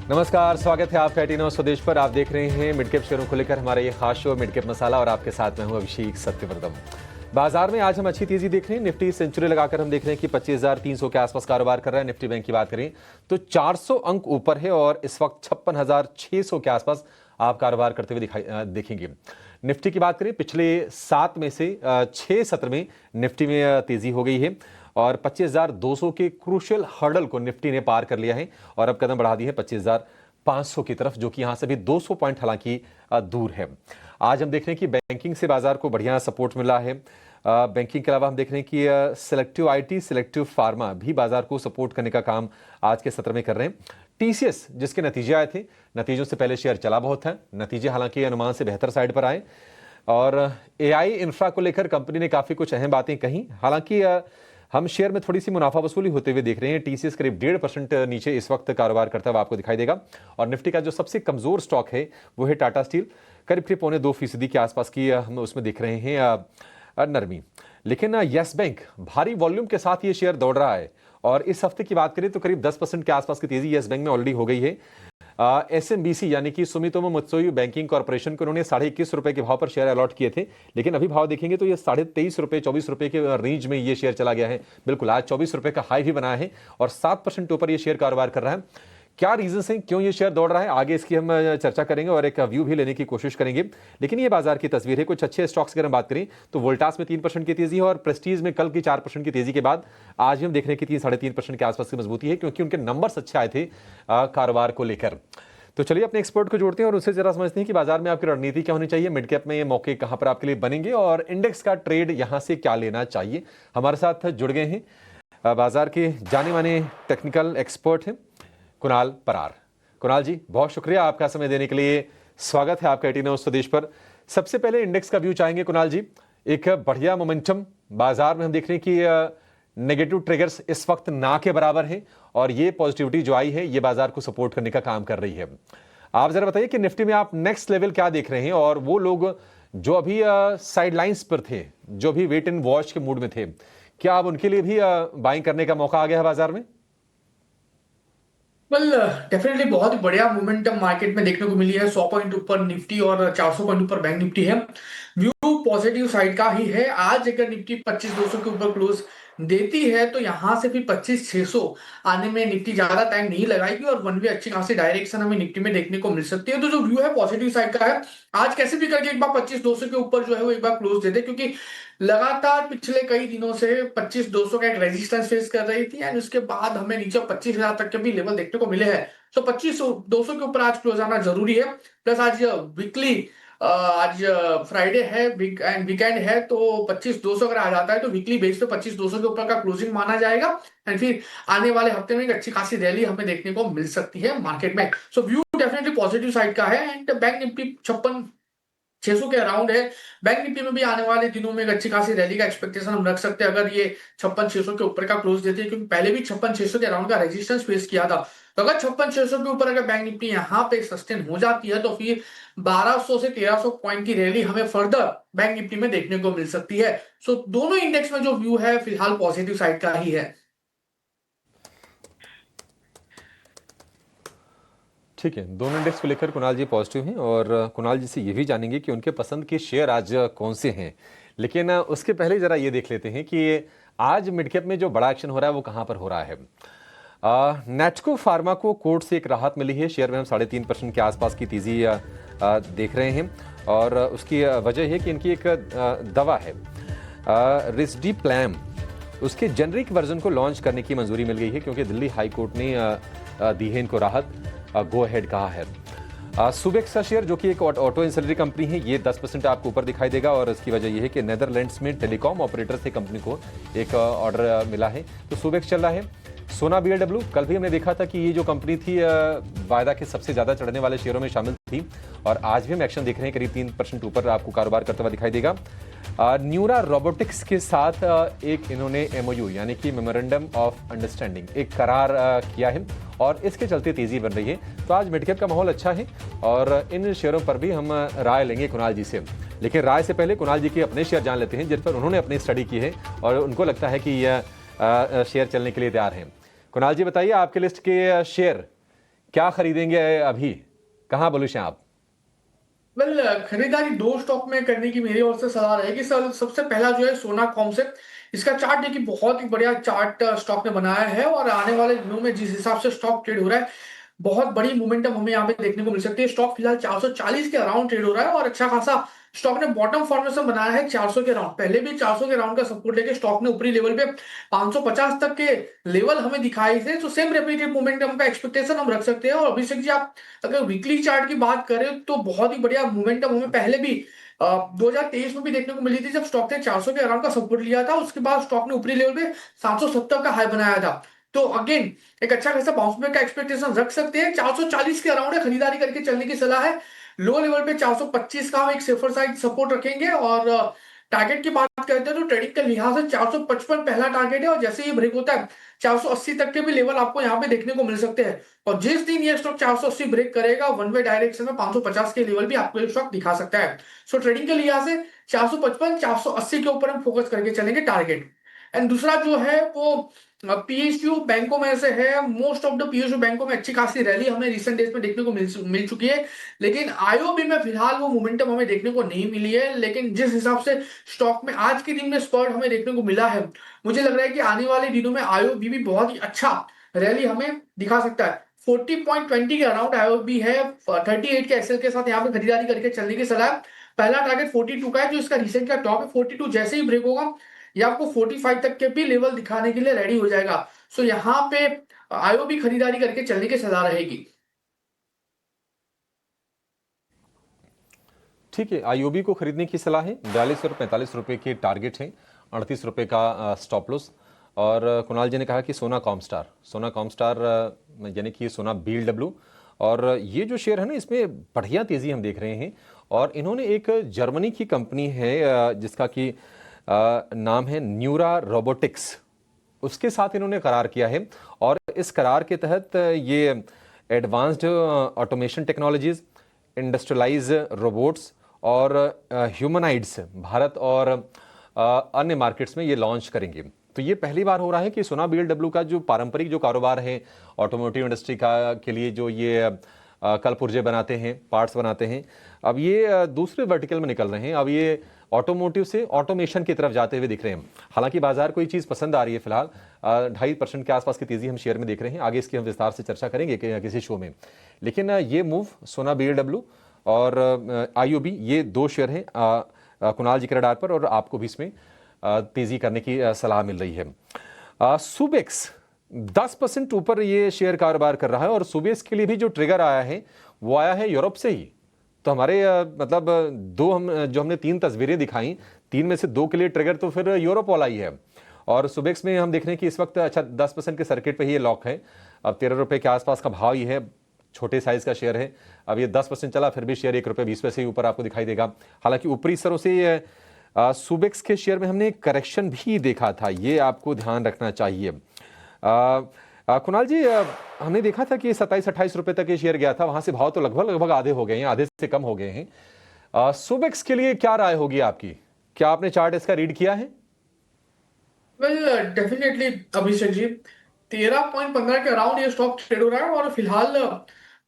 नमस्कार, स्वागत है आपका 18 स्वदेश पर। आप देख रहे हैं मिड कैप शेयरों को लेकर हमारा ये खास शो मिड कैप मसाला और आपके साथ मैं हूं अभिषेक सत्यव्रतम। बाजार में आज हम अच्छी तेजी देख रहे हैं। निफ्टी सेंचुरी लगाकर हम देख रहे हैं कि 25,300 के आसपास कारोबार कर रहा है। निफ्टी बैंक की बात करें तो 400 अंक ऊपर है और इस वक्त 56,600 के आसपास आप कारोबार करते हुए देखेंगे। निफ्टी की बात करें, पिछले 7 में से 6 सत्र में निफ्टी में तेजी हो गई है और 25,200 के क्रूशियल हर्डल को निफ्टी ने पार कर लिया है और अब कदम बढ़ा दी है 25,500 की तरफ, जो कि यहां से भी 200 पॉइंट हालांकि दूर है। आज हम देख रहे हैं कि बैंकिंग से बाजार को बढ़िया सपोर्ट मिला है। बैंकिंग के अलावा हम देख रहे हैं कि सिलेक्टिव आईटी, सिलेक्टिव फार्मा भी बाजार को सपोर्ट करने का काम आज के सत्र में कर रहे हैं। टीसीएस जिसके नतीजे आए थे, नतीजों से पहले शेयर चला बहुत है, नतीजे हालांकि अनुमान से बेहतर साइड पर आए और एआई इंफ्रा को लेकर कंपनी ने काफी कुछ अहम बातें कही। हालांकि हम शेयर में थोड़ी सी मुनाफा वसूली होते हुए देख रहे हैं। टीसीएस करीब 1.5% नीचे इस वक्त कारोबार करता हुआ आपको दिखाई देगा और निफ्टी का जो सबसे कमजोर स्टॉक है वो है टाटा स्टील, करीब 0.25% के आसपास की हम उसमें देख रहे हैं नरमी। लेकिन यस बैंक भारी वॉल्यूम के साथ ये शेयर दौड़ रहा है और इस हफ्ते की बात करें तो करीब 10% के आसपास की तेजी यस बैंक में ऑलरेडी हो गई है। एसएमबीसी यानी कि सुमितोमो मित्सुई बैंकिंग कॉर्पोरेशन को उन्होंने 21.5 रुपए के भाव पर शेयर अलॉट किए थे, लेकिन अभी भाव देखेंगे तो ये 23.5 रुपए 24 रुपए के रेंज में ये शेयर चला गया है। बिल्कुल आज 24 रुपए का हाई भी बनाया है और 7% ऊपर ये शेयर कारोबार कर रहा है। क्या रीजंस हैं, क्यों ये शेयर दौड़ रहा है, आगे इसकी हम चर्चा करेंगे और एक व्यू भी लेने की कोशिश करेंगे। लेकिन ये बाजार की तस्वीर है। कुछ अच्छे स्टॉक्स की अगर हम बात करें तो वोल्टास में 3% की तेजी है और प्रेस्टीज में कल की 4% की तेजी के बाद आज हम देख रहे हैं कि 3-3.5% के आसपास की मजबूती है, क्योंकि उनके नंबर्स अच्छे आए थे कारोबार को लेकर। तो चलिए अपने एक्सपर्ट को जोड़ते हैं और उससे जरा समझते हैं कि बाजार में आपकी रणनीति क्या होनी चाहिए, मिड कैप में ये मौके कहां पर आपके लिए बनेंगे और इंडेक्स का ट्रेड यहां से क्या लेना चाहिए। हमारे साथ जुड़ गए हैं बाजार के जाने माने टेक्निकल एक्सपर्ट हैं कुणाल परार। कुणाल जी, बहुत शुक्रिया आपका समय देने के लिए। स्वागत है आपका 18 स्वदेश पर। सबसे पहले इंडेक्स का व्यू चाहेंगे कुणाल जी। एक बढ़िया मोमेंटम बाजार में हम देख रहे हैं कि नेगेटिव ट्रिगर्स इस वक्त ना के बराबर है और ये पॉजिटिविटी जो आई है ये बाजार को सपोर्ट करने का काम कर रही है। आप जरा बताइए कि निफ्टी में आप नेक्स्ट लेवल क्या देख रहे हैं और वो लोग जो अभी साइडलाइंस पर थे, जो भी वेट एंड वॉच के मूड में थे, क्या अब उनके लिए भी बाइंग करने का मौका आ गया है बाजार में? वेल डेफिनेटली बहुत ही बढ़िया मोमेंटम मार्केट में देखने को मिली है। 100 पॉइंट ऊपर निफ्टी और 400 पॉइंट ऊपर बैंक निफ्टी है। व्यू पॉजिटिव साइड का ही है। आज अगर निफ्टी 25,200 के ऊपर क्लोज देती है तो यहां से फिर 25,600 आने में निफ्टी ज्यादा टाइम नहीं लगाएगी और वन वे अच्छी खासी डायरेक्शन हमें निफ्टी में देखने को मिल सकती है। तो जो व्यू है पॉजिटिव साइड का है। आज कैसे भी करके एक बार 25,200 के ऊपर जो है वो एक बार क्लोज दे दे, क्योंकि लगातार पिछले कई दिनों से 25,200 का एक रेजिस्टेंस फेस कर रही थी एंड उसके बाद हमें नीचे 25,000 तक के भी लेवल देखने को मिले हैं। तो 25,200 के ऊपर आज क्लोज आना जरूरी है। प्लस आज वीकली आज फ्राइडे है एंड वीकेंड है, तो 25,200 अगर आ जाता है तो वीकली बेस पे 25,200 के ऊपर का क्लोजिंग माना जाएगा एंड फिर आने वाले हफ्ते में एक अच्छी खासी रैली हमें देखने को मिल सकती है मार्केट में। सो व्यू डेफिनेटली पॉजिटिव साइड का है एंड बैंक निफ्टी 56,600 के अराउंड है। बैंक निफ्टी में भी आने वाले दिनों में एक अच्छी खासी रैली का एक्सपेक्टेशन हम रख सकते हैं अगर ये 56,600 के ऊपर का क्लोज देते हैं, क्योंकि पहले भी 56,600 के अराउंड का रेजिस्टेंस फेस किया था। तो अगर 56,600 के ऊपर अगर बैंक निफ्टी यहाँ पे सस्टेन हो जाती है तो फिर 1,200 से 1,300 पॉइंट की रैली हमें फर्दर बैंक निफ्टी में देखने को मिल सकती है। सो दोनों इंडेक्स में जो व्यू है फिलहाल पॉजिटिव साइड का ही है। ठीक है, दोनों इंडेक्स को लेकर कुणाल जी पॉजिटिव हैं और कुणाल जी से ये भी जानेंगे कि उनके पसंद के शेयर आज कौन से हैं। लेकिन उसके पहले जरा ये देख लेते हैं कि आज मिड कैप में जो बड़ा एक्शन हो रहा है वो कहां पर हो रहा है। नेटको फार्मा को कोर्ट से एक राहत मिली है। शेयर में हम 3.5% के आसपास की तेजी देख रहे हैं और उसकी वजह है कि इनकी एक दवा है रिस्डिप्लैम, उसके जेनरिक वर्जन को लॉन्च करने की मंजूरी मिल गई है, क्योंकि दिल्ली हाई कोर्ट ने दी है इनको राहत, गो अहेड कहा है। सुबेक्स का शेयर जो कि एक ऑटो इंसलरी कंपनी है, ये 10% आपको ऊपर दिखाई देगा और इसकी वजह यह है कि नेदरलैंड्स में टेलीकॉम ऑपरेटर से कंपनी को एक ऑर्डर मिला है, तो सुबेक्स चल रहा है। सोना बीएलडब्ल्यू, कल भी हमने देखा था कि ये जो कंपनी थी वायदा के सबसे ज्यादा चढ़ने वाले शेयरों में शामिल थी और आज भी हम एक्शन देख रहे हैं, करीब 3% ऊपर आपको कारोबार करता हुआ दिखाई देगा। न्यूरा रोबोटिक्स के साथ एक इन्होंने एमओयू यानी कि मेमोरेंडम ऑफ अंडरस्टैंडिंग एक करार किया है और इसके चलते तेजी बन रही है। तो आज मिड कैप का माहौल अच्छा है और इन शेयरों पर भी हम राय लेंगे कुणाल जी से। लेकिन राय से पहले कुणाल जी के अपने शेयर जान लेते हैं जिन पर उन्होंने अपनी स्टडी की है और उनको लगता है कि यह शेयर चलने के लिए तैयार हैं। कुणाल जी बताइए, आपके लिस्ट के शेयर क्या खरीदेंगे अभी, कहाँ बुलिश हैं आप? वेल खरीदारी दो स्टॉक में करने की मेरी ओर से सलाह रहेगी। सर सबसे पहला जो है सोना कॉमसेप। इसका चार्ट देखिए, बहुत ही बढ़िया चार्ट स्टॉक ने बनाया है और आने वाले दिनों में जिस हिसाब से स्टॉक ट्रेड हो रहा है, बहुत बड़ी मोमेंटम हमें यहाँ पे देखने को मिल सकती है। स्टॉक फिलहाल 440 के अराउंड ट्रेड हो रहा है और अच्छा खासा स्टॉक ने बॉटम फॉर्मेशन बनाया है 400 के राउंड। पहले भी 400 के राउंड का सपोर्ट लेके स्टॉक ने ऊपरी लेवल पे 550 तक के लेवल हमें दिखाई थे। तो सेम रेपिटेड मोमेंटम का एक्सपेक्टेशन हम रख सकते हैं। और अभिषेक जी, आप अगर वीकली चार्ट की बात करें तो बहुत ही बढ़िया मोमेंटम हमें पहले भी 2023 में भी देखने को मिली थी, जब स्टॉक ने 400 के अराउंड का सपोर्ट लिया था। उसके बाद स्टॉक ने ऊपरी लेवल पे 770 का हाई बनाया था। तो अगेन एक अच्छा खासा बाउंस बैक का एक्सपेक्टेशन रख सकते हैं। 440 के अराउंड है, खरीदारी करके चलने की सलाह है। लो लेवल पे 425 का हम एक सेफर साइड सपोर्ट रखेंगे। और टारगेट की बात करते हैं तो ट्रेडिंग के लिहाज से 455 पहला टारगेट है और जैसे ही ब्रेक होता है 480 तक के भी लेवल आपको यहाँ पे देखने को मिल सकते हैं। और जिस दिन ये स्टॉक 480 ब्रेक करेगा, वन वे डायरेक्शन में 550 के लेवल भी आपको ये स्टॉक दिखा सकता है। सो ट्रेडिंग के लिहाज से 455 480 के ऊपर हम फोकस करके चलेंगे टारगेट। एंड दूसरा जो है वो पीएसयू बैंकों में से है। मोस्ट ऑफ द पीएसयू बैंकों में अच्छी खासी रैली हमें रिसेंट डेज में देखने को मिल चुकी है। लेकिन आईओबी में फिलहाल वो मोमेंटम हमें देखने को नहीं मिली है। लेकिन जिस हिसाब से स्टॉक में आज के दिन में स्पर्ट हमें देखने को मिला है, मुझे लग रहा है कि आने वाले दिनों में आईओबी भी बहुत ही अच्छा रैली हमें दिखा सकता है। 40.20 के अराउंड आईओबी है। 38 के एसएल के साथ यहाँ पे खरीदारी करके चलने की सलाह है। पहला टारगेट 42 का है, जो इसका रिसेंट का टॉप है। 42 जैसे ही ब्रेक होगा, ये आपको 45 तक के भी लेवल दिखाने के लिए रेडी हो जाएगा। सो यहाँ पे आईओबी खरीदारी करके चलने की सलाह रहेगी। ठीक है, आईओबी को खरीदने की सलाह है। 42 और 45 रुपए के टारगेट हैं, 38 रुपए का स्टॉप लॉस। और कुणाल जी ने कहा कि सोना कॉमस्टार यानी कि सोना बीएलडब्ल्यू, और ये जो शेयर है ना, इसमें बढ़िया तेज़ी हम देख रहे हैं। और इन्होंने एक जर्मनी की कंपनी है जिसका कि नाम है न्यूरा रोबोटिक्स, उसके साथ इन्होंने करार किया है। और इस करार के तहत ये advanced automation technologies, industrialise robots और ह्यूमनाइड्स भारत और अन्य मार्केट्स में ये लॉन्च करेंगे। तो ये पहली बार हो रहा है कि सोना बीएलडब्ल्यू का जो पारंपरिक जो कारोबार है ऑटोमोटिव इंडस्ट्री का के लिए, जो ये कल पुर्जे बनाते हैं, पार्ट्स बनाते हैं, अब ये दूसरे वर्टिकल में निकल रहे हैं। अब ये ऑटोमोटिव से ऑटोमेशन की तरफ जाते हुए दिख रहे हैं। हालांकि बाजार को ये चीज़ पसंद आ रही है। फिलहाल 2.5% के आसपास की तेज़ी हम शेयर में देख रहे हैं। आगे इसकी हम विस्तार से चर्चा करेंगे किसी शो में। लेकिन ये मूव सोना बीएलडब्ल्यू और आईओबी, ये दो शेयर हैं कुणाल जी के रडार पर, और आपको भी इसमें तेज़ी करने की सलाह मिल रही है। सुबेक्स 10% ऊपर ये शेयर कारोबार कर रहा है। और सुबेक्स के लिए भी जो ट्रिगर आया है वो आया है यूरोप से ही। तो हमारे मतलब जो हमने 3 तस्वीरें दिखाई, 3 में से 2 के लिए ट्रिगर तो फिर यूरोप वाला ही है। और सुबेक्स में हम देख रहे हैं कि इस वक्त अच्छा 10% के सर्किट पे ही ये लॉक है। अब 13 रुपए के आसपास का भाव ही है, छोटे साइज का शेयर है। अब ये 10% चला, फिर भी शेयर 1 रुपये 20 पैसे ही ऊपर आपको दिखाई देगा। हालांकि ऊपरी स्तरों से सुबेक्स के शेयर में हमने करेक्शन भी देखा था, ये आपको ध्यान रखना चाहिए। कुणाल जी, हमने देखा था कि 27-28 रुपए तक ये शेयर गया था, वहां से भाव तो लगभग आधे हो गए हैं, आधे से कम हो गए हैं। सुबेक्स के लिए क्या राय होगी आपकी? क्या आपने चार्ट इसका रीड किया है? वेल डेफिनेटली अभिषेक जी, 13.15 के अराउंड ये स्टॉक ट्रेड हो रहा है। और फिलहाल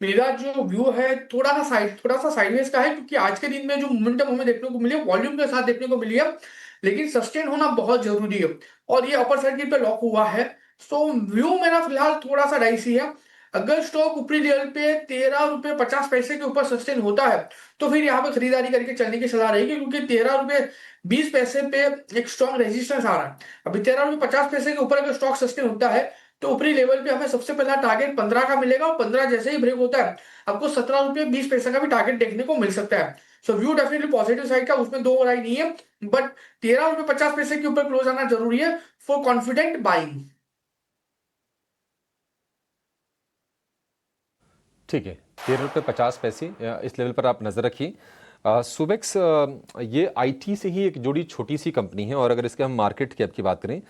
मेरा जो व्यू है थोड़ा सा साइडवेज का है, क्योंकि आज के दिन में जो मोमेंटम हमें देखने को मिली है वॉल्यूम के साथ देखने को मिली है, लेकिन सस्टेन होना बहुत जरूरी है। और ये अपर सर्किट पे लॉक हुआ है। सो व्यू मेरा फिलहाल थोड़ा सा डाइसी है। अगर स्टॉक ऊपरी लेवल पे 13 रुपए 50 पैसे के ऊपर सस्टेन होता है, तो फिर यहाँ पे खरीदारी करके चलने की सलाह रहेगी, क्योंकि 13 रुपए 20 पैसे पे एक स्ट्रॉन्ग रेजिस्टेंस आ रहा है। अभी 13 रुपए 50 पैसे के ऊपर अगर स्टॉक सस्टेन होता है, तो ऊपरी लेवल पे हमें सबसे पहला टारगेट 15 का मिलेगा। और 15 जैसे ही ब्रेक होता है, आपको 17 रुपए 20 पैसे का भी टारगेट देखने को मिल सकता है। सो व्यू डेफिनेटली पॉजिटिव साइड का, उसमें दो राय नहीं है। बट 13 रुपए 50 पैसे के ऊपर क्लोज आना जरूरी है फॉर कॉन्फिडेंट बाइंग। ठीक है, 13 रुपये 50 पैसे इस लेवल पर आप नजर रखिए। सुबेक्स ये आईटी से ही एक जुड़ी छोटी सी कंपनी है। और अगर इसके हम मार्केट कैप की बात करें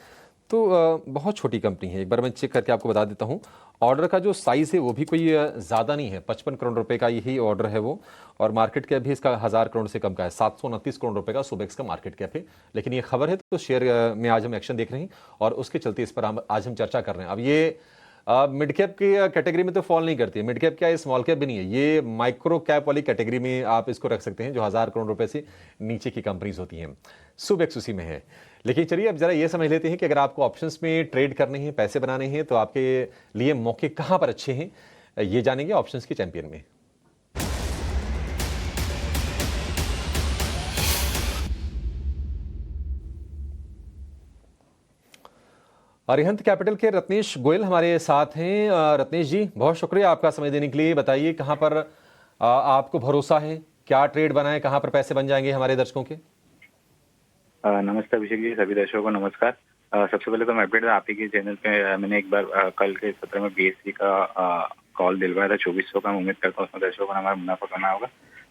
तो बहुत छोटी कंपनी है। एक बार मैं चेक करके आपको बता देता हूँ। ऑर्डर का जो साइज़ है वो भी कोई ज़्यादा नहीं है, 55 करोड़ रुपए का यही ऑर्डर है वो। और मार्केट कैप भी इसका 1000 करोड़ से कम का है, 729 करोड़ रुपए का सुबेक्स का मार्केट कैप है। लेकिन ये खबर है तो शेयर में आज हम एक्शन देख रहे हैं और उसके चलते इस पर आज हम चर्चा कर रहे हैं। अब ये मिड कैप की कैटेगरी में तो फॉल नहीं करती है। मिड कैप क्या है, स्मॉल कैप भी नहीं है, ये माइक्रो कैप वाली कैटेगरी में आप इसको रख सकते हैं, जो 1,000 करोड़ रुपए से नीचे की कंपनीज होती हैं। सुबेक्स उसी में है। लेकिन चलिए अब जरा ये समझ लेते हैं कि अगर आपको ऑप्शंस में ट्रेड करने हैं, पैसे बनाने हैं, तो आपके लिए मौके कहां पर अच्छे हैं, ये जानेंगे ऑप्शंस के चैंपियन में। अरिहंत कैपिटल के रत्नेश गोयल हमारे साथ हैं। रत्नेश जी, बहुत शुक्रिया आपका समय देने के लिए। बताइए कहां पर आपको भरोसा है, क्या ट्रेड बनाए, कहां पर पैसे बन जाएंगे हमारे दर्शकों के। नमस्ते अभिषेक जी, सभी दर्शकों को नमस्कार। सबसे पहले तो मैं अपडेट आप ही के चैनल पे मैंने एक बार कल के सत्र में बीएससी का कॉल दिलवाया था 2400 का। मैं उम्मीद करता हूँ उसमें दर्शकों को हमारा मुनाफा करना होगा।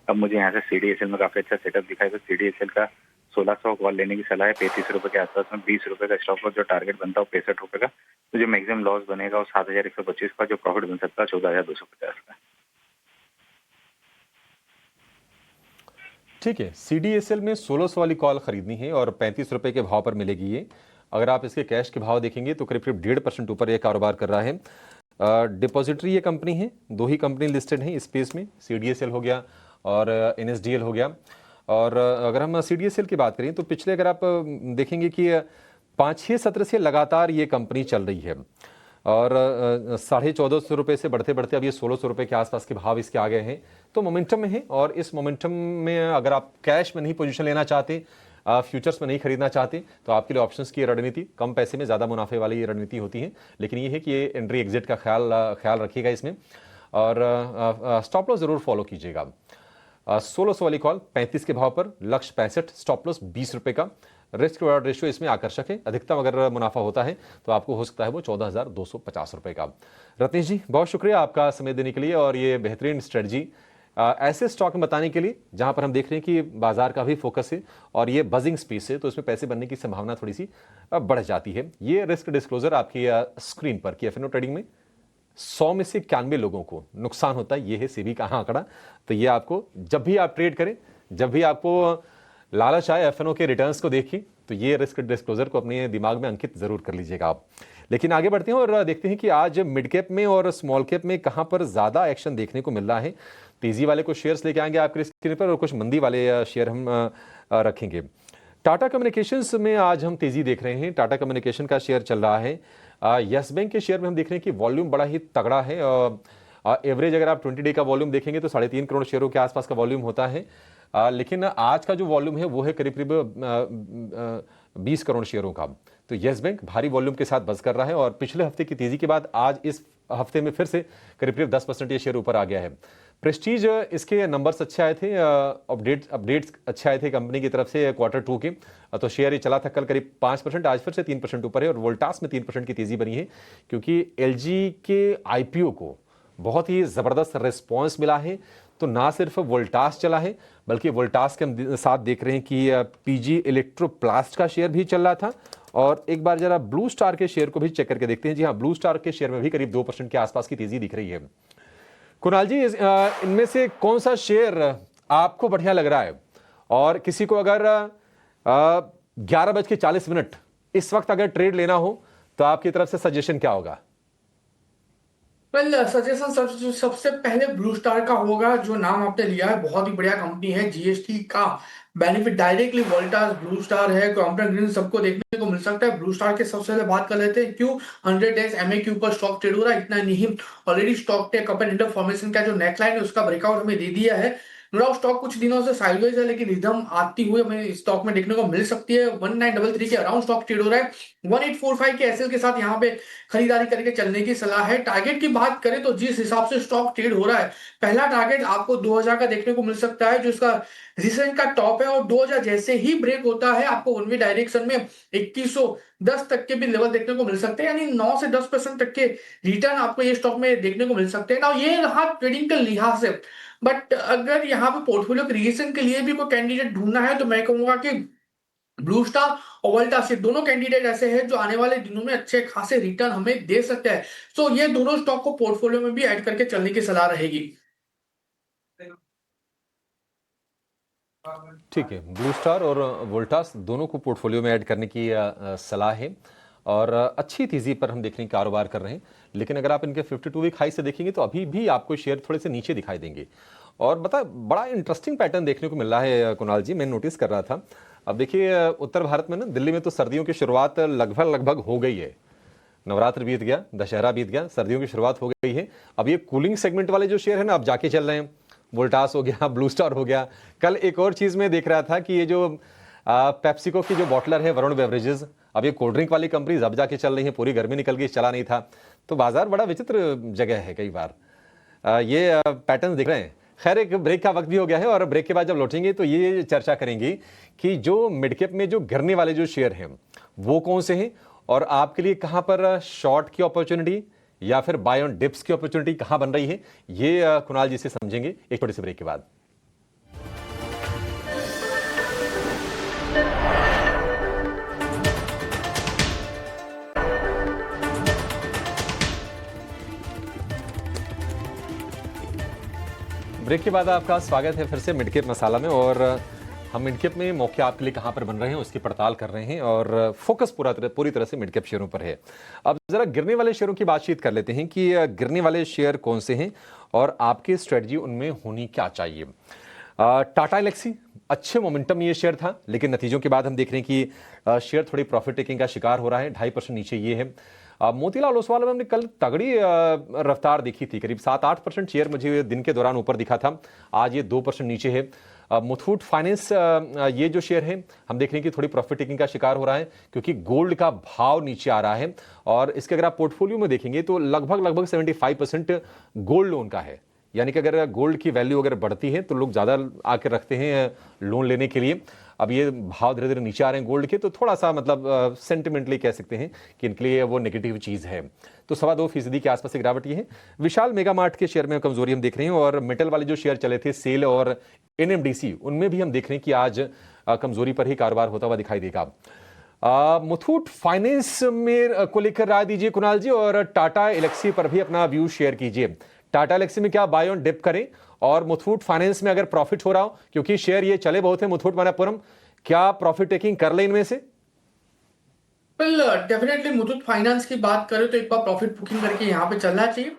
अब मुझे यहाँ से सीडीएसएल में काफी अच्छा सेटअप दिखाई, तो सीडीएसएल का 1600 कॉल लेने की सलाह है। 35 रुपए के आसपास में 20 रुपए का स्टॉप लॉस जो टारगेट बनता है 65 रुपए का। तो जो मैक्सिमम लॉस बनेगा वो 7125 का, जो प्रॉफिट बन सकता है 14250 का। ठीक है, सीडीएसएल में 1600 वाली कॉल खरीदनी है और 35 रुपए के भाव पर मिलेगी ये। अगर आप इसके कैश के भाव देखेंगे तो करीब करीब 1.5% ऊपर ये कारोबार कर रहा है। डिपॉजिटरी ये कंपनी है, दो ही कंपनी लिस्टेड हैं इस स्पेस में, सीडीएसएल हो गया और एनएसडीएल हो गया। और अगर हम सीडीएसएल की बात करें तो पिछले अगर आप देखेंगे कि 5-6 सत्र से लगातार ये कंपनी चल रही है और 1450 रुपये से बढ़ते बढ़ते अब ये 1600 रुपये के आसपास के भाव इसके आ गए हैं। तो मोमेंटम में है और इस मोमेंटम में अगर आप कैश में नहीं पोजीशन लेना चाहते, फ्यूचर्स में नहीं खरीदना चाहते, तो आपके लिए ऑप्शंस की रणनीति, कम पैसे में ज़्यादा मुनाफे वाली ये रणनीति होती है। लेकिन ये है कि ये एंट्री एग्जिट का ख्याल रखिएगा इसमें और स्टॉप लॉस ज़रूर फॉलो कीजिएगा। 1600 वाली कॉल 35 के भाव पर, लक्ष्य 65, स्टॉप लॉस 20 रुपये का। रिस्क रिवार्ड रेशियो इसमें आकर्षक है, अधिकतम अगर मुनाफा होता है तो आपको हो सकता है वो 14,250 रुपये का। रत्नेश जी, बहुत शुक्रिया आपका समय देने के लिए और ये बेहतरीन स्ट्रेटजी ऐसे स्टॉक में बताने के लिए जहां पर हम देख रहे हैं कि बाजार का भी फोकस है और ये बजिंग स्पेस है, तो इसमें पैसे बनने की संभावना थोड़ी सी बढ़ जाती है। ये रिस्क डिस्क्लोजर आपकी स्क्रीन पर कि एफएनओ ट्रेडिंग में 100 में से 91 लोगों को नुकसान होता है, ये है सेबी का आंकड़ा। तो ये आपको जब भी आप ट्रेड करें, जब भी आपको लालच आए एफएनओ के रिटर्न्स को देखिए, तो ये रिस्क डिस्क्लोजर को अपने दिमाग में अंकित जरूर कर लीजिएगा आप। लेकिन आगे बढ़ते हैं और देखते हैं कि आज मिड कैप में और स्मॉल कैप में कहां पर ज्यादा एक्शन देखने को मिल रहा है। तेजी वाले कुछ शेयर्स लेके आएंगे आपके स्क्रीन पर और कुछ मंदी वाले शेयर हम रखेंगे। टाटा कम्युनिकेशंस में आज हम तेजी देख रहे हैं। टाटा कम्युनिकेशन का शेयर चल रहा है। यस बैंक के शेयर में हम देख रहे हैं कि वॉल्यूम बड़ा ही तगड़ा है। एवरेज अगर आप 20 डे का वॉल्यूम देखेंगे तो 3.5 करोड़ शेयरों के आसपास का वॉल्यूम होता है। लेकिन आज का जो वॉल्यूम है वो है करीब करीब 20 करोड़ शेयरों का। तो यस बैंक भारी वॉल्यूम के साथ बज़ कर रहा है और पिछले हफ्ते की तेजी के बाद आज इस हफ्ते में फिर से करीब करीब 10% ये शेयर ऊपर आ गया है। प्रेस्टीज इसके नंबर्स अच्छे आए थे, अपडेट्स अच्छे आए थे कंपनी की तरफ से Q2 के, तो शेयर ये चला था कल करीब 5%, आज फिर से 3% ऊपर है और वोल्टास में 3% की तेजी बनी है क्योंकि एलजी के आईपीओ को बहुत ही जबरदस्त रिस्पॉन्स मिला है। तो ना सिर्फ वोल्टास चला है बल्कि वोल्टास के हम साथ देख रहे हैं कि पीजी इलेक्ट्रोप्लास्ट का शेयर भी चल रहा था। और एक बार जरा ब्लू स्टार के शेयर को भी चेक करके देखते हैं। जी हाँ, ब्लू स्टार के शेयर में भी करीब 2% के आसपास की तेजी दिख रही है। कुणाल जी, इनमें से कौन सा शेयर आपको बढ़िया लग रहा है और किसी को अगर 11:40 इस वक्त अगर ट्रेड लेना हो तो आपकी तरफ से सजेशन क्या होगा? सजेशन सबसे पहले ब्लू स्टार का होगा। जो नाम आपने लिया है बहुत ही बढ़िया कंपनी है। जीएसटी का benefit directly Voltas, blue star है, क्रॉम्पटन ग्रीन सबको देखने को मिल सकता है। ब्लू स्टार के सबसे पहले बात कर लेते हैं क्यों 100 एमए के ऊपर स्टॉक ट्रेड हो रहा है। इतना नहीं, already stock take up and inter formation का जो नेकलाइन है उसका ब्रेकआउट हमें दे दिया है। नो स्टॉक कुछ दिनों से साइडवेज है लेकिन रिदम आती हुई हमें स्टॉक में देखने को मिल सकती है। 1933 के अराउंड स्टॉक ट्रेड हो रहा है। 1845 के एसएल के साथ यहाँ पे खरीदारी करके चलने की सलाह है। टारगेट की बात करें तो जिस हिसाब से स्टॉक ट्रेड हो रहा है, पहला टारगेट आपको 2000 का देखने को मिल सकता है जो इसका रिसेंट का टॉप है। और 2000 जैसे ही ब्रेक होता है आपको वन वे डायरेक्शन में 2110 तक के भी लेवल देखने को मिल सकते हैं, यानी 9 से 10% तक के रिटर्न आपको ये स्टॉक में देखने को मिल सकते हैं ना। ये रहा ट्रेडिंग के लिहाज से। बट अगर यहाँ पे पोर्टफोलियो क्रिएशन के लिए भी कोई कैंडिडेट ढूंढना है तो मैं कहूंगा कि ब्लू स्टार और वोल्टास, ये दोनों कैंडिडेट ऐसे हैं जो आने वाले दिनों में अच्छे खासे रिटर्न हमें दे सकते हैं। सो ये दोनों स्टॉक को पोर्टफोलियो में भी ऐड करके चलने की सलाह रहेगी। ठीक है, ब्लू स्टार और वोल्टास दोनों को पोर्टफोलियो में ऐड करने की सलाह है और अच्छी तेजी पर हम देखने की कारोबार कर रहे हैं। लेकिन अगर आप इनके 52 वीक हाई से देखेंगे तो अभी भी आपको शेयर थोड़े से नीचे दिखाई देंगे। और बड़ा इंटरेस्टिंग पैटर्न देखने को मिल रहा है कुणाल जी, मैं नोटिस कर रहा था। अब देखिए उत्तर भारत में ना, दिल्ली में तो सर्दियों की शुरुआत लगभग हो गई है। नवरात्र बीत गया, दशहरा बीत गया, सर्दियों की शुरुआत हो गई है। अब ये कूलिंग सेगमेंट वाले जो शेयर है ना, अब जाके चल रहे हैं। वोल्टास हो गया, ब्लू स्टार हो गया। कल एक और चीज में देख रहा था कि ये जो पेप्सिको की जो बॉटलर है वरुण बेवरेजेस, अब ये कोल्ड ड्रिंक वाली कंपनीज अब जाके चल रही है। पूरी गर्मी निकल गई, चला नहीं था। तो बाजार बड़ा विचित्र जगह है कई बार। ये पैटर्न दिख रहे हैं। खैर, एक ब्रेक का वक्त भी हो गया है और ब्रेक के बाद जब लौटेंगे तो ये चर्चा करेंगे कि जो मिड कैप में जो गिरने वाले जो शेयर हैं वो कौन से हैं और आपके लिए कहां पर शॉर्ट की अपॉर्चुनिटी या फिर बाय ऑन डिप्स की अपॉर्चुनिटी कहां बन रही है, ये कुणाल जी से समझेंगे एक छोटे से ब्रेक के बाद। ब्रेक के बाद आपका स्वागत है फिर से मिड कैप मसाला में। और हम मिड कैप में मौके आपके लिए कहां पर बन रहे हैं उसकी पड़ताल कर रहे हैं और फोकस पूरी तरह से मिड कैप शेयरों पर है। अब जरा गिरने वाले शेयरों की बातचीत कर लेते हैं कि गिरने वाले शेयर कौन से हैं और आपकी स्ट्रेटजी उनमें होनी क्या चाहिए। टाटा एलेक्सी अच्छे मोमेंटम ये शेयर था, लेकिन नतीजों के बाद हम देख रहे हैं कि शेयर थोड़ी प्रॉफिट टेकिंग का शिकार हो रहा है। 2.5% नीचे ये है। मोतीलाल ओसवाल में हमने कल तगड़ी रफ्तार देखी थी, करीब 7-8% शेयर मुझे दिन के दौरान ऊपर दिखा था। आज ये 2% नीचे है। मुथूट फाइनेंस ये जो शेयर है हम देख रहे हैं कि थोड़ी प्रॉफिट टेकिंग का शिकार हो रहा है क्योंकि गोल्ड का भाव नीचे आ रहा है। और इसके अगर आप पोर्टफोलियो में देखेंगे तो लगभग 75% गोल्ड लोन का है। यानी कि अगर गोल्ड की वैल्यू अगर बढ़ती है तो लोग ज़्यादा आकर रखते हैं लोन लेने के लिए। अब ये भाव धीरे धीरे नीचे आ रहे हैं गोल्ड के, तो थोड़ा सा मतलब सेंटिमेंटली कह सकते हैं कि इनके लिए वो नेगेटिव चीज़ है। तो 2.25% के आसपास की गिरावट ये है। विशाल मेगा मार्ट के शेयर में कमजोरी हम देख रहे हैं और मेटल वाले जो शेयर चले थे सेल और एनएमडीसी, उनमें भी हम देख रहे हैं कि आज कमजोरी पर ही कारोबार होता हुआ दिखाई देगा। मुथूट फाइनेंस में को लेकर राय दीजिए कुणाल जी, और टाटा एलेक्सी पर भी अपना व्यू शेयर कीजिए। टाटा एलेक्सी में क्या बाय ऑन डिप करें और मुथूट फाइनेंस में अगर प्रॉफिट हो रहा हो, क्योंकि शेयर ये चले बहुत है मुथूट मणप्पुरम, क्या प्रॉफिट टेकिंग कर ले इनमें से? वेल डेफिनेटली मुथूट फाइनेंस की बात करें तो एक बार प्रॉफिट बुकिंग करके यहाँ पे चलना चाहिए।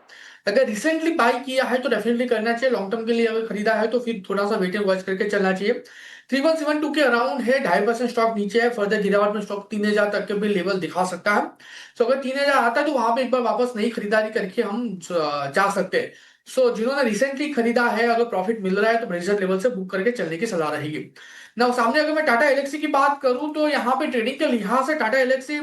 अगर रिसेंटली बाई किया है तो डेफिनेटली करना चाहिए। लॉन्ग टर्म के लिए अगर खरीदा है तो फिर थोड़ा सा वेट एंड वॉच करके चलना चाहिए। 3172 के अराउंड है, 2.5% स्टॉक नीचे है। फर्दर गिरावट में स्टॉक 3000 तक के भी लेवल दिखा सकता है। सो अगर 3000 आता है तो वहां पे एक बार वापस नई खरीदारी करके हम जा सकते हैं। सो जिन्होंने रिसेंटली खरीदा है, अगर प्रॉफिट मिल रहा है तो ब्रेजर लेवल से बुक करके चलने की सलाह रहेगी ना। सामने अगर मैं टाटा एलेक्सी की बात करूं तो यहाँ पे ट्रेडिंग के लिहाज से टाटा एलेक्सी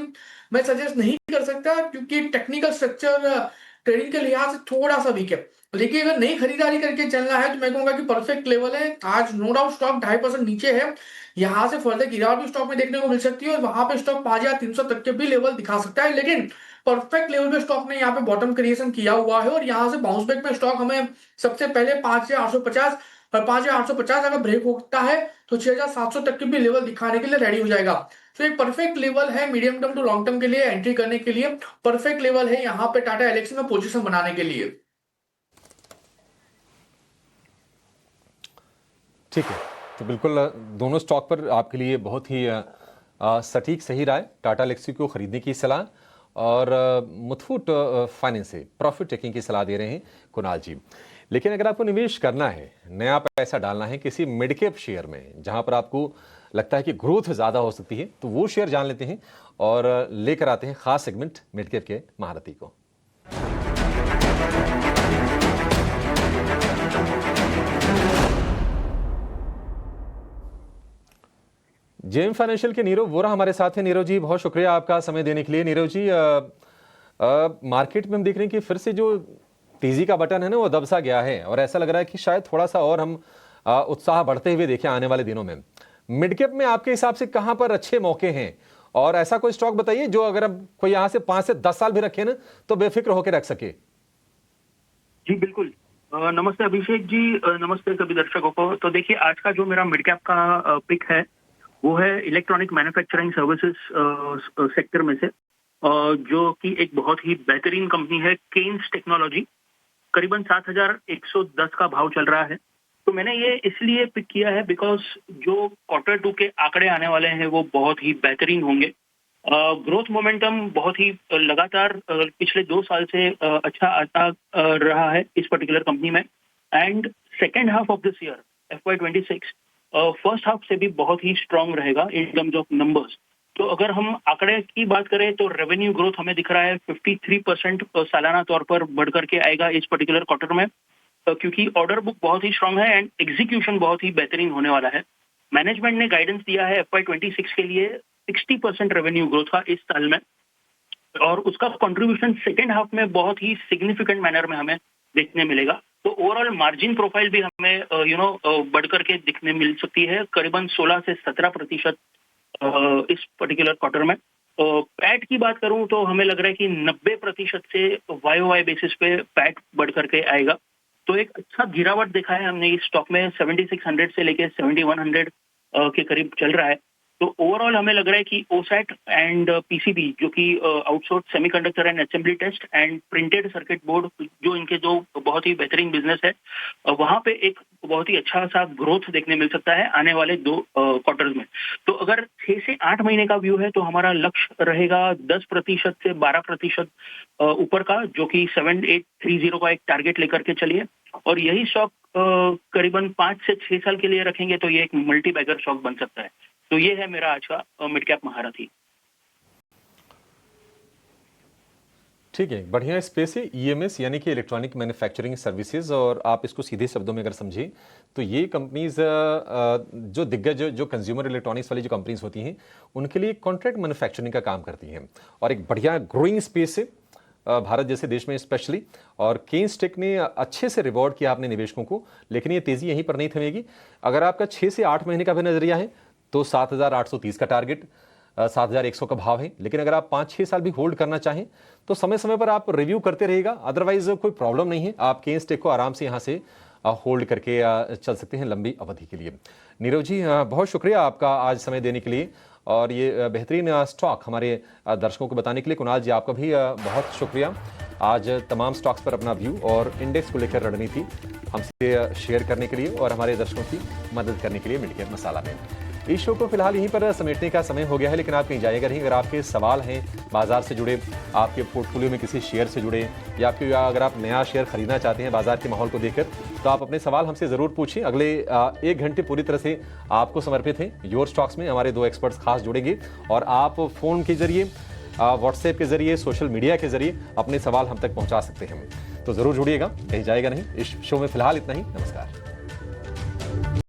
मैं सजेस्ट नहीं कर सकता क्योंकि टेक्निकल स्ट्रक्चर ट्रेडिंग के लिहाज से थोड़ा सा वीक है। लेकिन अगर नई खरीदारी करके चलना है तो मैं कहूंगा कि परफेक्ट लेवल है। आज नो डाउट स्टॉक 2.5% नीचे है। यहाँ से फर्दर गिरावट भी स्टॉक में देखने को मिल सकती है और वहां पे स्टॉक 5300 तक के भी लेवल दिखा सकता है। लेकिन परफेक्ट लेवल पे स्टॉक ने यहाँ पे बॉटम क्रिएशन किया हुआ है और यहाँ से बाउंस बैक में स्टॉक हमें सबसे पहले 5850 और 5850 अगर ब्रेक होता है तो 6700 तक के भी लेवल दिखाने के लिए रेडी हो जाएगा। तो एक परफेक्ट लेवल है medium term to long term के लिए एंट्री करने के लिए। परफेक्ट लेवल है यहाँ पे टाटा एलेक्सी में पोजीशन बनाने के लिए। ठीक है, तो बिल्कुल दोनों स्टॉक पर आपके लिए बहुत ही सटीक सही राय। टाटा एलेक्सी को खरीदने की सलाह और मुथूट फाइनेंस से प्रॉफिट टेकिंग की सलाह दे रहे हैं कुणाल जी। लेकिन अगर आपको निवेश करना है, नया पैसा डालना है किसी मिड कैप शेयर में जहां पर आपको लगता है कि ग्रोथ ज़्यादा हो सकती है, तो वो शेयर जान लेते हैं और लेकर आते हैं खास सेगमेंट मिड कैप के महारथी को। जेएम फाइनेंशियल के नीरव वोरा हमारे साथ हैं। नीरव जी, बहुत शुक्रिया आपका समय देने के लिए। नीरव जी, मार्केट में हम देख रहे हैं कि फिर से जो तेजी का बटन है ना वो दब सा गया है और ऐसा लग रहा है कि शायद थोड़ा सा और हम उत्साह बढ़ते हुए देखें आने वाले दिनों में। मिड कैप में आपके हिसाब से कहां पर अच्छे मौके हैं और ऐसा कोई स्टॉक बताइए जो अगर हम कोई यहां से 5 से 10 साल भी रखे ना तो बेफिक्र होकर रख सके। जी बिल्कुल। नमस्ते अभिषेक जी, नमस्ते सभी दर्शकों को। तो देखिए, आज का जो मेरा मिड कैप का पिक है वो है इलेक्ट्रॉनिक मैन्युफैक्चरिंग सर्विसेज सेक्टर में से, जो कि एक बहुत ही बेहतरीन कंपनी है, केन्स टेक्नोलॉजी। करीबन 7110 का भाव चल रहा है। तो मैंने ये इसलिए पिक किया है बिकॉज जो Q2 के आंकड़े आने वाले हैं वो बहुत ही बेहतरीन होंगे। ग्रोथ मोमेंटम बहुत ही लगातार पिछले 2 साल से अच्छा आता रहा है इस पर्टिकुलर कंपनी में। And second half of this year FY26 first half से भी बहुत ही स्ट्रांग रहेगा इन टर्म्स ऑफ नंबर्स। तो अगर हम आंकड़े की बात करें तो रेवेन्यू ग्रोथ हमें दिख रहा है 53% सालाना तौर पर बढ़ करके आएगा इस पर्टिकुलर क्वार्टर में, क्योंकि ऑर्डर बुक बहुत ही स्ट्रांग है एंड एग्जीक्यूशन बहुत ही बेहतरीन होने वाला है। मैनेजमेंट ने गाइडेंस दिया है FY26 के लिए 60% रेवेन्यू ग्रोथ का इस साल में, और उसका कंट्रीब्यूशन सेकेंड हाफ में बहुत ही सिग्निफिकेंट मैनर में हमें देखने मिलेगा। तो ओवरऑल मार्जिन प्रोफाइल भी हमें बढ़ करके दिखने मिल सकती है, करीबन 16 से 17% इस पर्टिकुलर क्वार्टर में। पैट की बात करूं तो हमें लग रहा है कि 90% से YOY बेसिस पे पैट बढ़ करके आएगा। तो एक अच्छा गिरावट देखा है हमने इस स्टॉक में, 7600 से लेके 7100 के करीब चल रहा है। तो ओवरऑल हमें लग रहा है कि ओसैट एंड PCB जो कि outsource semiconductor and assembly test and printed circuit board जो इनके जो बहुत ही बेहतरीन बिजनेस है, वहां पे एक बहुत ही अच्छा सा ग्रोथ देखने मिल सकता है आने वाले 2 क्वार्टर्स में। तो अगर 6 से 8 महीने का व्यू है तो हमारा लक्ष्य रहेगा 10% से 12% ऊपर का, जो कि 7830 का एक टारगेट लेकर के चलिए। और यही स्टॉक करीबन 5 से 6 साल के लिए रखेंगे तो ये एक मल्टी बैगर स्टॉक बन सकता है। तो ये है मेरा आज का मिड कैप महारथी। ठीक है, बढ़िया स्पेस है EMS यानी कि इलेक्ट्रॉनिक मैन्युफैक्चरिंग सर्विसेज, और आप इसको सीधे शब्दों में अगर समझें तो ये कंपनीज जो दिग्गज जो कंज्यूमर इलेक्ट्रॉनिक्स वाली जो कंपनीज होती हैं उनके लिए कॉन्ट्रैक्ट मैन्युफैक्चरिंग का काम करती हैं, और एक बढ़िया ग्रोइंग स्पेस है भारत जैसे देश में स्पेशली। और केन्स टेक ने अच्छे से रिवॉर्ड किया अपने निवेशकों को, लेकिन ये तेज़ी यहीं पर नहीं थमेगी। अगर आपका 6 से 8 महीने का भी नजरिया है तो 7830 का टारगेट, 7100 का भाव है। लेकिन अगर आप 5-6 साल भी होल्ड करना चाहें तो समय समय पर आप रिव्यू करते रहिएगा, अदरवाइज कोई प्रॉब्लम नहीं है। आप केन्स टेक को आराम से यहाँ से होल्ड करके चल सकते हैं लंबी अवधि के लिए। नीरव जी, बहुत शुक्रिया आपका आज समय देने के लिए, और ये बेहतरीन स्टॉक हमारे दर्शकों को बताने के लिए। कुणाल जी, आपका भी बहुत शुक्रिया आज तमाम स्टॉक्स पर अपना व्यू और इंडेक्स को लेकर रणनीति हमसे शेयर करने के लिए और हमारे दर्शकों की मदद करने के लिए मिड कैप मसाला में। इस शो को फिलहाल यहीं पर समेटने का समय हो गया है, लेकिन आप कहीं जाइएगा नहीं। अगर आपके सवाल हैं बाजार से जुड़े, आपके पोर्टफोलियो में किसी शेयर से जुड़े, या आपके अगर आप नया शेयर खरीदना चाहते हैं बाजार के माहौल को देखकर, तो आप अपने सवाल हमसे ज़रूर पूछिए। अगले 1 घंटे पूरी तरह से आपको समर्पित हैं। योर स्टॉक्स में हमारे 2 एक्सपर्ट्स खास जुड़ेंगे, और आप फ़ोन के जरिए, व्हाट्सएप के जरिए, सोशल मीडिया के जरिए अपने सवाल हम तक पहुँचा सकते हैं। तो ज़रूर जुड़िएगा, कहीं जाएगा नहीं। इस शो में फिलहाल इतना ही। नमस्कार।